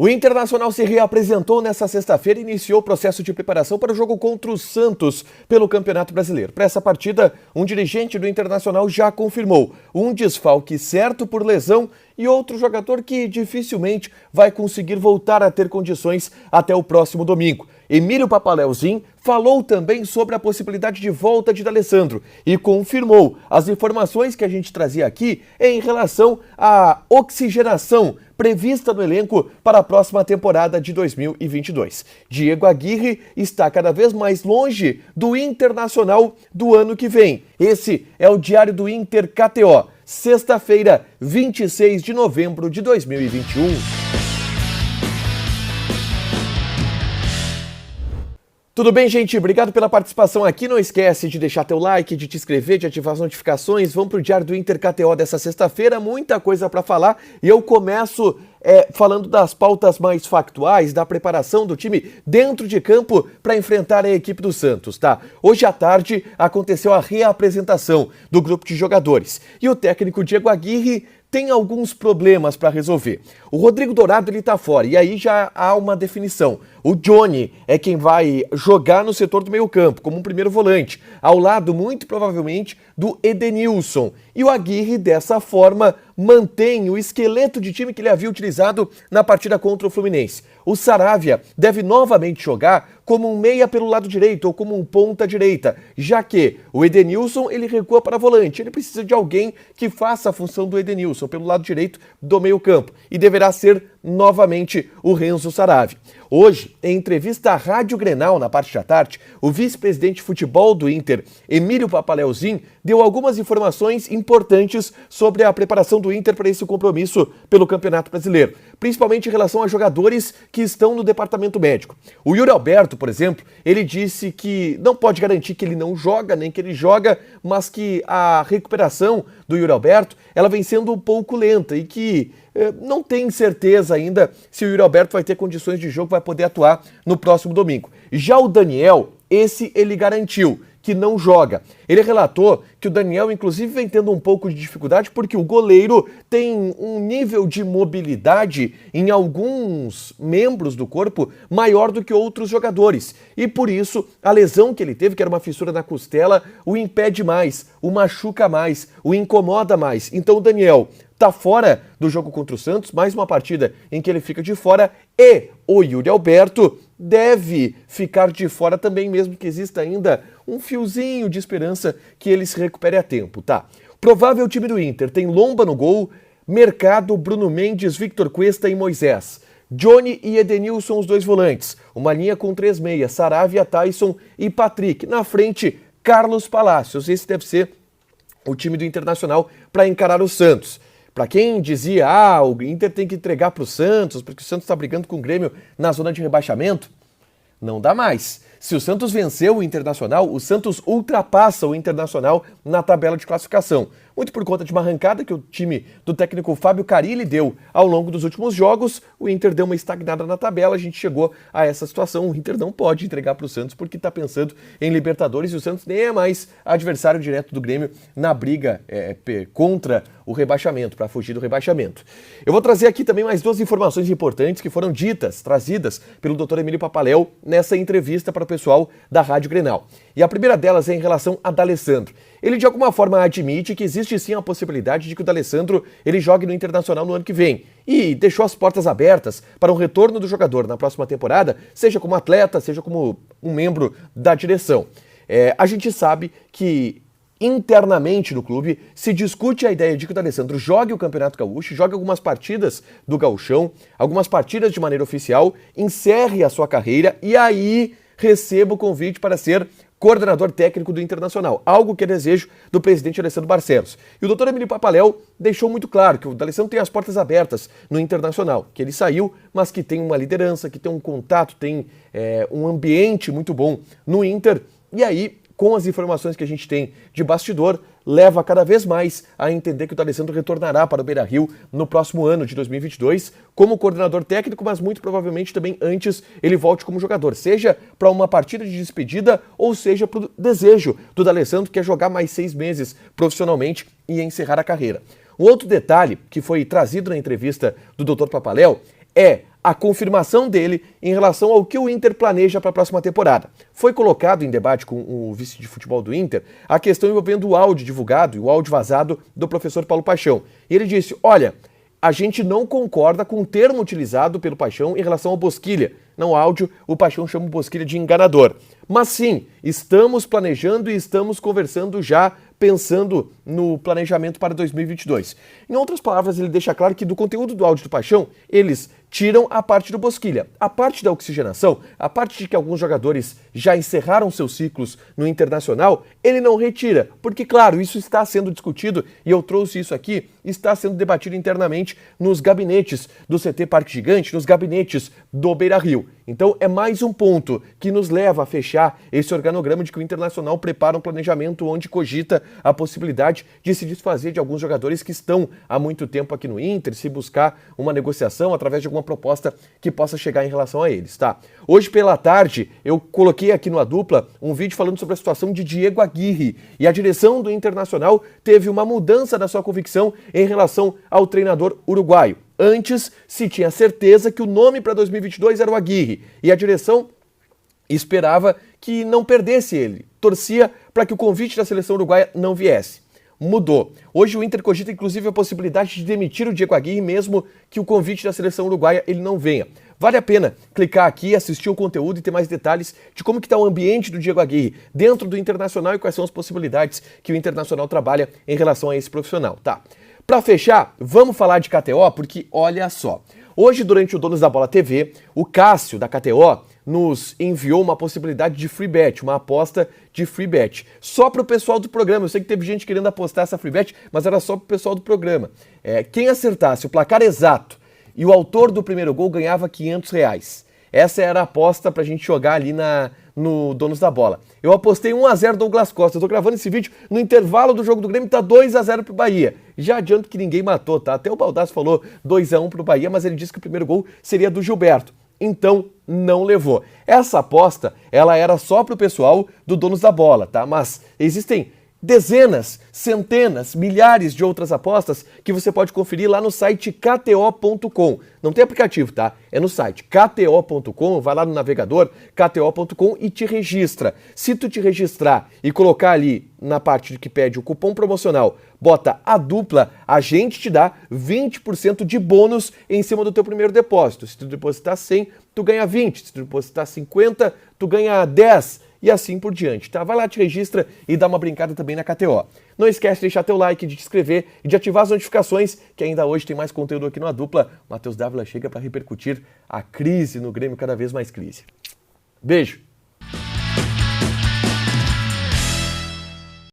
O Internacional se reapresentou nesta sexta-feira e iniciou o processo de preparação para o jogo contra o Santos pelo Campeonato Brasileiro. Para essa partida, um dirigente do Internacional já confirmou um desfalque certo por lesão e outro jogador que dificilmente vai conseguir voltar a ter condições até o próximo domingo. Emílio Papaleuzinho falou também sobre a possibilidade de volta de D'Alessandro e confirmou as informações que a gente trazia aqui em relação à oxigenação prevista no elenco para a próxima temporada de 2022. Diego Aguirre está cada vez mais longe do Internacional do ano que vem. Esse é o Diário do Inter KTO, sexta-feira, 26 de novembro de 2021. Tudo bem, gente? Obrigado pela participação aqui. Não esquece de deixar teu like, de te inscrever, de ativar as notificações. Vamos pro Diário do Inter KTO dessa sexta-feira. Muita coisa para falar e eu começo falando das pautas mais factuais, da preparação do time dentro de campo para enfrentar a equipe do Santos, tá? Hoje à tarde aconteceu a reapresentação do grupo de jogadores e o técnico Diego Aguirre tem alguns problemas para resolver. O Rodrigo Dourado ele tá fora e aí já há uma definição. O Johnny é quem vai jogar no setor do meio-campo como um primeiro volante, ao lado muito provavelmente do Edenilson. E o Aguirre dessa forma mantém o esqueleto de time que ele havia utilizado na partida contra o Fluminense. O Saravia deve novamente jogar como um meia pelo lado direito ou como um ponta direita, já que o Edenilson ele recua para volante. Ele precisa de alguém que faça a função do Edenilson pelo lado direito do meio-campo e deverá ser novamente o Renzo Saravia. Hoje, em entrevista à Rádio Grenal, na parte da tarde, o vice-presidente de futebol do Inter, Emílio Papaleuzinho, deu algumas informações importantes sobre a preparação do Inter para esse compromisso pelo Campeonato Brasileiro, principalmente em relação a jogadores que estão no departamento médico. O Yuri Alberto, por exemplo, ele disse que não pode garantir que ele não joga, nem que ele joga, mas que a recuperação do Yuri Alberto, ela vem sendo um pouco lenta e que não tem certeza ainda se o Yuri Alberto vai ter condições de jogo, vai poder atuar no próximo domingo. Já o Daniel, esse ele garantiu que não joga. Ele relatou que o Daniel, inclusive, vem tendo um pouco de dificuldade porque o goleiro tem um nível de mobilidade em alguns membros do corpo maior do que outros jogadores. E por isso, a lesão que ele teve, que era uma fissura na costela, o impede mais, o machuca mais, o incomoda mais. Então o Daniel tá fora do jogo contra o Santos, mais uma partida em que ele fica de fora, e o Yuri Alberto deve ficar de fora também, mesmo que exista ainda um fiozinho de esperança que ele se recupere a tempo, tá? Provável time do Inter tem Lomba no gol, Mercado, Bruno Mendes, Victor Cuesta e Moisés. Johnny e Edenilson, os dois volantes. Uma linha com 3 meias, Saravia, Tyson e Patrick. Na frente, Carlos Palacios. Esse deve ser o time do Internacional para encarar o Santos. Para quem dizia, o Inter tem que entregar para o Santos, porque o Santos está brigando com o Grêmio na zona de rebaixamento, não dá mais. Se o Santos venceu o Internacional, o Santos ultrapassa o Internacional na tabela de classificação. Muito por conta de uma arrancada que o time do técnico Fábio Carille deu ao longo dos últimos jogos, o Inter deu uma estagnada na tabela, a gente chegou a essa situação. O Inter não pode entregar para o Santos porque está pensando em Libertadores e o Santos nem é mais adversário direto do Grêmio na briga contra o rebaixamento, para fugir do rebaixamento. Eu vou trazer aqui também mais duas informações importantes que foram trazidas pelo Dr. Emílio Papaléu nessa entrevista para o pessoal da Rádio Grenal. E a primeira delas é em relação a D'Alessandro. Ele de alguma forma admite que existe sim a possibilidade de que o D'Alessandro ele jogue no Internacional no ano que vem e deixou as portas abertas para um retorno do jogador na próxima temporada, seja como atleta, seja como um membro da direção. A gente sabe que internamente no clube se discute a ideia de que o D'Alessandro jogue o Campeonato Gaúcho, jogue algumas partidas do Gauchão, algumas partidas de maneira oficial, encerre a sua carreira e aí receba o convite para ser coordenador técnico do Internacional, algo que é desejo do presidente Alessandro Barcelos. E o Dr. Emílio Papaléu deixou muito claro que o D'Alessandro tem as portas abertas no Internacional, que ele saiu, mas que tem uma liderança, que tem um contato, tem um ambiente muito bom no Inter, e aí, com as informações que a gente tem de bastidor, leva cada vez mais a entender que o D'Alessandro retornará para o Beira-Rio no próximo ano de 2022 como coordenador técnico, mas muito provavelmente também antes ele volte como jogador, seja para uma partida de despedida ou seja para o desejo do D'Alessandro, que é jogar mais 6 meses profissionalmente e encerrar a carreira. Um outro detalhe que foi trazido na entrevista do Dr. Papaléu é a confirmação dele em relação ao que o Inter planeja para a próxima temporada. Foi colocado em debate com o vice de futebol do Inter a questão envolvendo o áudio divulgado e o áudio vazado do professor Paulo Paixão. E ele disse, olha, a gente não concorda com o termo utilizado pelo Paixão em relação ao Bosquilha. No áudio, o Paixão chama o Bosquilha de enganador. Mas sim, estamos planejando e estamos conversando já, pensando no planejamento para 2022. Em outras palavras, ele deixa claro que do conteúdo do áudio do Paixão, eles tiram a parte do Bosquilha. A parte da oxigenação, a parte de que alguns jogadores já encerraram seus ciclos no Internacional, ele não retira. Porque, claro, isso está sendo discutido, e eu trouxe isso aqui, está sendo debatido internamente nos gabinetes do CT Parque Gigante, nos gabinetes do Beira-Rio. Então é mais um ponto que nos leva a fechar esse organograma de que o Internacional prepara um planejamento onde cogita a possibilidade de se desfazer de alguns jogadores que estão há muito tempo aqui no Inter, se buscar uma negociação através de alguma proposta que possa chegar em relação a eles, tá? Hoje pela tarde eu coloquei aqui no A Dupla um vídeo falando sobre a situação de Diego Aguirre e a direção do Internacional teve uma mudança da sua convicção em relação ao treinador uruguaio. Antes, se tinha certeza que o nome para 2022 era o Aguirre e a direção esperava que não perdesse ele, torcia para que o convite da seleção uruguaia não viesse. Mudou. Hoje o Inter cogita inclusive a possibilidade de demitir o Diego Aguirre mesmo que o convite da seleção uruguaia ele não venha. Vale a pena clicar aqui, assistir o conteúdo e ter mais detalhes de como que está o ambiente do Diego Aguirre dentro do Internacional e quais são as possibilidades que o Internacional trabalha em relação a esse profissional, tá? Para fechar, vamos falar de KTO, porque olha só. Hoje, durante o Donos da Bola TV, o Cássio, da KTO, nos enviou uma possibilidade de free bet, uma aposta de free bet. Só para o pessoal do programa. Eu sei que teve gente querendo apostar essa free bet, mas era só para o pessoal do programa. Quem acertasse o placar exato e o autor do primeiro gol ganhava R$500. Essa era a aposta para a gente jogar ali no Donos da Bola. Eu apostei 1-0 Douglas Costa. Eu tô gravando esse vídeo no intervalo do jogo do Grêmio, tá 2-0 pro Bahia. Já adianto que ninguém matou, tá? Até o Baldassi falou 2-1 pro Bahia, mas ele disse que o primeiro gol seria do Gilberto. Então, não levou. Essa aposta, ela era só pro pessoal do Donos da Bola, tá? Mas existem dezenas, centenas, milhares de outras apostas que você pode conferir lá no site kto.com. Não tem aplicativo, tá? É no site kto.com, vai lá no navegador kto.com e te registra. Se tu te registrar e colocar ali na parte que pede o cupom promocional, bota A Dupla, a gente te dá 20% de bônus em cima do teu primeiro depósito. Se tu depositar 100, tu ganha 20. Se tu depositar 50, tu ganha 10. E assim por diante, tá? Vai lá, te registra e dá uma brincada também na KTO. Não esquece de deixar teu like, de te inscrever e de ativar as notificações, que ainda hoje tem mais conteúdo aqui no A Dupla. Matheus Dávila chega para repercutir a crise no Grêmio, cada vez mais crise. Beijo!